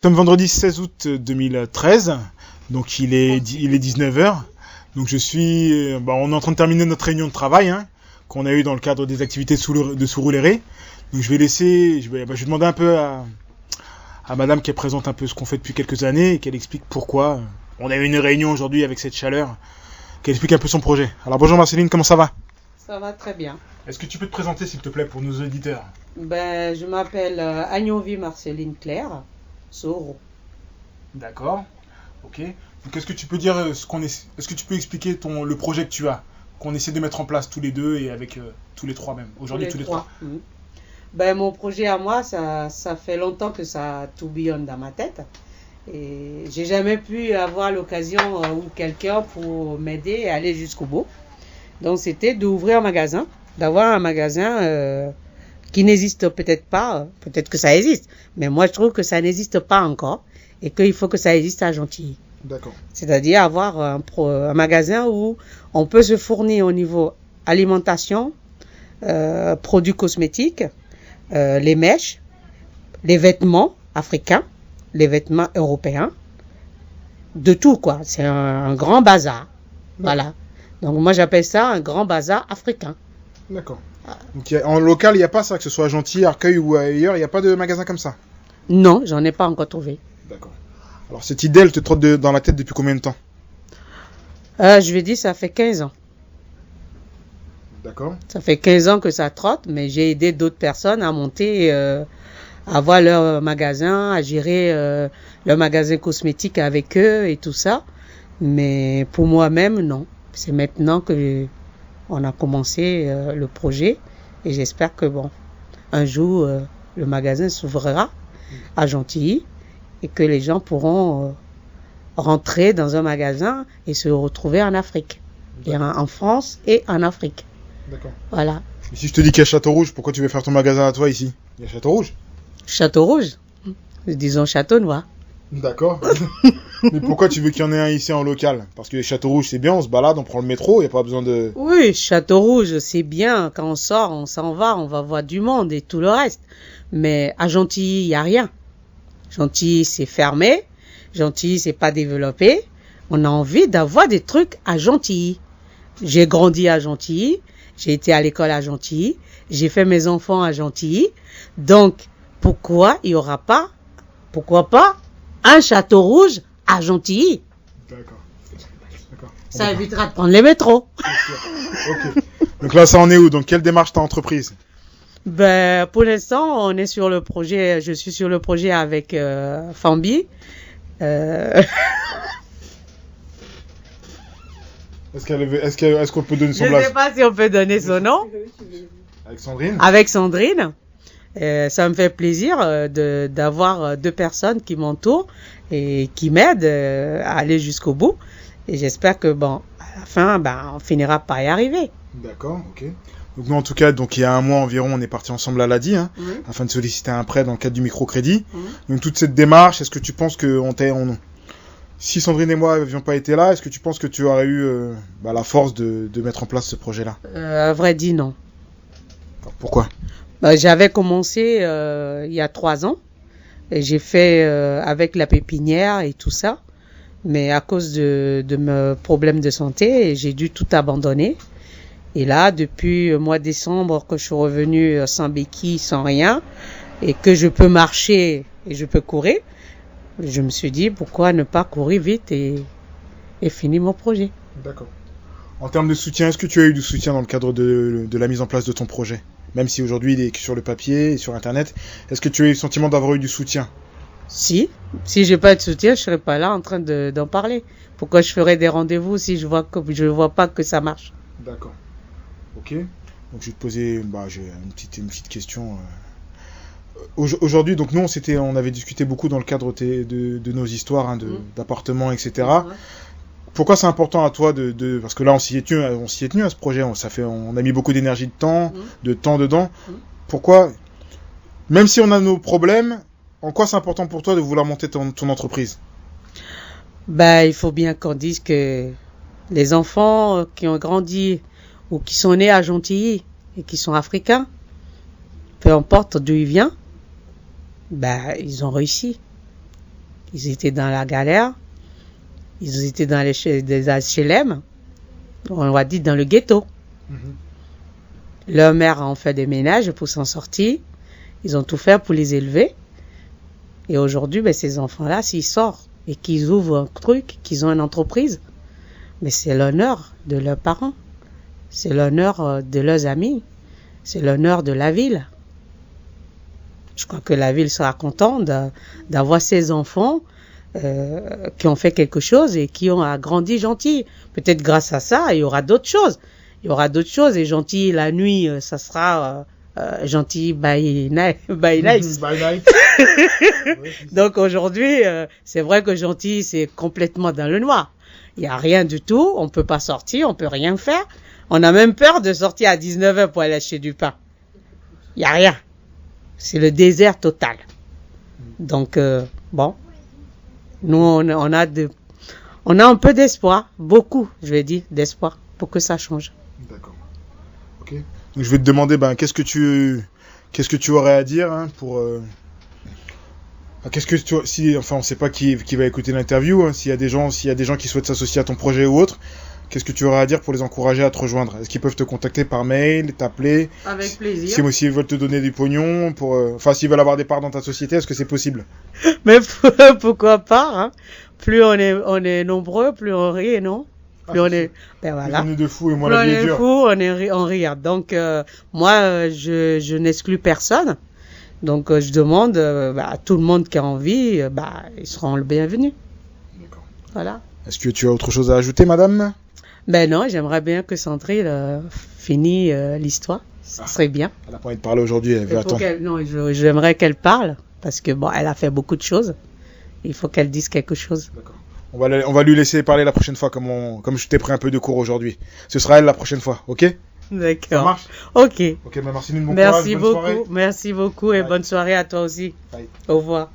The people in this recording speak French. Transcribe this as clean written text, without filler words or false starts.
Nous sommes vendredi 16 août 2013, donc il est 19h. Donc on est en train de terminer notre réunion de travail qu'on a eu dans le cadre des activités de Surulere. Donc je vais demander un peu à madame qui présente un peu ce qu'on fait depuis quelques années et qu'elle explique pourquoi on a eu une réunion aujourd'hui avec cette chaleur, qu'elle explique un peu son projet. Alors bonjour Marceline, comment ça va? Ça va très bien. Est-ce que tu peux te présenter s'il te plaît pour nos auditeurs? Je m'appelle Agnonvi Marceline Claire Soro. D'accord, ok. Donc est-ce que tu peux dire est-ce que tu peux expliquer le projet que tu as, qu'on essaie de mettre en place tous les deux et avec tous les trois même, aujourd'hui tous les trois. Mon projet à moi, ça fait longtemps que ça tourbillonne dans ma tête. Et j'ai jamais pu avoir l'occasion ou quelqu'un pour m'aider et aller jusqu'au bout. Donc c'était d'ouvrir un magasin, d'avoir un magasin qui n'existe peut-être pas, peut-être que ça existe, mais moi je trouve que ça n'existe pas encore et qu'il faut que ça existe à Gentilly. D'accord. C'est-à-dire avoir un magasin où on peut se fournir au niveau alimentation, produits cosmétiques, les mèches, les vêtements africains, les vêtements européens, de tout quoi. C'est un grand bazar. Voilà. Donc moi j'appelle ça un grand bazar africain. D'accord. Donc en local, il n'y a pas ça, que ce soit à Gentilly, Arcueil ou ailleurs, il n'y a pas de magasin comme ça? Non, j'en ai pas encore trouvé. D'accord. Alors cette idée, elle te trotte dans la tête depuis combien de temps? Je vais dire, ça fait 15 ans. D'accord. Ça fait 15 ans que ça trotte, mais j'ai aidé d'autres personnes à monter, à avoir leur magasin, à gérer leur magasin cosmétique avec eux et tout ça. Mais pour moi-même, non. C'est maintenant que on a commencé le projet et j'espère que un jour le magasin s'ouvrira à Gentilly et que les gens pourront rentrer dans un magasin et se retrouver en Afrique, et en France et en Afrique. D'accord. Voilà. Mais si je te dis qu'il y a Château Rouge, pourquoi tu veux faire ton magasin à toi ici? Il y a Château Rouge. Château Rouge, disons Château Noir. D'accord. Mais pourquoi tu veux qu'il y en ait un ici en local? Parce que Château Rouge c'est bien, on se balade, on prend le métro, il n'y a pas besoin de... Oui, Château Rouge c'est bien, quand on sort, on s'en va, on va voir du monde et tout le reste. Mais à Gentilly, il n'y a rien. Gentilly c'est fermé, Gentilly c'est pas développé. On a envie d'avoir des trucs à Gentilly. J'ai grandi à Gentilly, j'ai été à l'école à Gentilly, j'ai fait mes enfants à Gentilly. Donc, pourquoi pas un Château Rouge à Gentilly? D'accord. Ça évitera de prendre les métros. Ok. Donc là, ça en est où? Donc, quelle démarche t'as entreprise? Pour l'instant, on est sur le projet. Je suis sur le projet avec Fambi. Est-ce qu'on peut donner son Je blase? ne sais pas si on peut donner son nom. Avec Sandrine? Avec Sandrine. Ça me fait plaisir d'avoir deux personnes qui m'entourent et qui m'aident à aller jusqu'au bout. Et j'espère que à la fin, on finira par y arriver. D'accord, ok. Donc nous, en tout cas, il y a un mois environ, on est parti ensemble à l'ADI, afin de solliciter un prêt dans le cadre du microcrédit. Donc toute cette démarche, est-ce que tu penses que si Sandrine et moi n'avions pas été là, est-ce que tu penses que tu aurais eu la force de mettre en place ce projet-là? À vrai dire, non. Alors, pourquoi? J'avais commencé il y a 3 ans. Et j'ai fait avec la pépinière et tout ça. Mais à cause de mes problèmes de santé, j'ai dû tout abandonner. Et là, depuis le mois de décembre, que je suis revenue sans béquille, sans rien, et que je peux marcher et je peux courir, je me suis dit, pourquoi ne pas courir vite et finir mon projet. D'accord. En termes de soutien, est-ce que tu as eu du soutien dans le cadre de la mise en place de ton projet? Même si aujourd'hui il est sur le papier et sur Internet, est-ce que tu as eu le sentiment d'avoir eu du soutien? Si j'ai pas de soutien, je serais pas là en train d'en parler. Pourquoi je ferais des rendez-vous si je vois pas que ça marche? D'accord. Ok. Donc je vais te poser, j'ai une petite question. Aujourd'hui, donc nous on avait discuté beaucoup dans le cadre de nos histoires d'appartements, etc. Pourquoi c'est important à toi parce que là on s'y est tenu à ce projet, on a mis beaucoup d'énergie, de temps dedans. Pourquoi, même si on a nos problèmes, en quoi c'est important pour toi de vouloir monter ton entreprise? Il faut bien qu'on dise que les enfants qui ont grandi ou qui sont nés à Gentilly et qui sont africains, peu importe d'où ils viennent, ils ont réussi. Ils étaient dans la galère. Ils étaient dans des HLM. On va dire dans le ghetto. Leur mère a fait des ménages pour s'en sortir. Ils ont tout fait pour les élever. Et aujourd'hui, ces enfants-là, s'ils sortent et qu'ils ouvrent un truc, qu'ils ont une entreprise, mais c'est l'honneur de leurs parents. C'est l'honneur de leurs amis. C'est l'honneur de la ville. Je crois que la ville sera contente d'avoir ces enfants qui ont fait quelque chose et qui ont grandi gentils. Peut-être grâce à ça, il y aura d'autres choses. Il y aura d'autres choses. Et gentil, la nuit, ça sera gentil by night. By night. Donc aujourd'hui, c'est vrai que gentil, c'est complètement dans le noir. Il n'y a rien du tout. On ne peut pas sortir, on ne peut rien faire. On a même peur de sortir à 19h pour aller acheter du pain. Il n'y a rien. C'est le désert total. Donc, bon, nous, on a un peu d'espoir, beaucoup, je vais dire, d'espoir pour que ça change. D'accord. Ok. Donc, je vais te demander, qu'est-ce que tu aurais à dire pour... on ne sait pas qui va écouter l'interview, s'il y a des gens qui souhaitent s'associer à ton projet ou autre. Qu'est-ce que tu aurais à dire pour les encourager à te rejoindre? Est-ce qu'ils peuvent te contacter par mail, t'appeler? Avec plaisir. Si ils veulent te donner du pognon, s'ils veulent avoir des parts dans ta société, est-ce que c'est possible? Mais pourquoi pas, Plus on est nombreux, plus on rit, non? Plus on est, voilà. Plus on est de fous et moins la vie est dure. Plus on est fous, on rit. Donc, moi, je n'exclus personne. Donc, je demande à tout le monde qui a envie, ils seront le bienvenu. D'accord. Voilà. Est-ce que tu as autre chose à ajouter, madame? Non, j'aimerais bien que Sandrine finisse l'histoire. Ça serait bien. Elle n'a pas envie de parler aujourd'hui, elle veut attendre. Non, j'aimerais qu'elle parle, parce que elle a fait beaucoup de choses. Il faut qu'elle dise quelque chose. D'accord. On va lui laisser parler la prochaine fois, comme je t'ai pris un peu de cours aujourd'hui. Ce sera elle la prochaine fois, ok? D'accord. Ça marche? Ok. Ok, merci, bon merci courage, beaucoup. Bonne soirée. Merci beaucoup et bonne soirée à toi aussi. Bye. Au revoir.